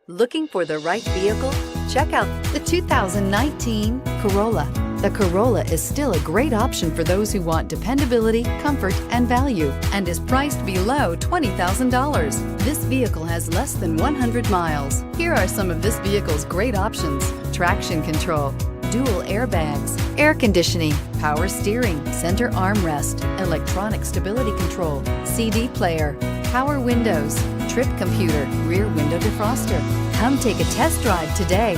Looking for the right vehicle? Check out the 2019 Corolla. The Corolla is still a great option for those who want dependability, comfort, and value, and is priced below $20,000. This vehicle has less than 100 miles. Here are some of this vehicle's great options: traction control, dual airbags, air conditioning, power steering, center armrest, electronic stability control, CD player, power windows, trip computer, rear window defroster. Come take a test drive today.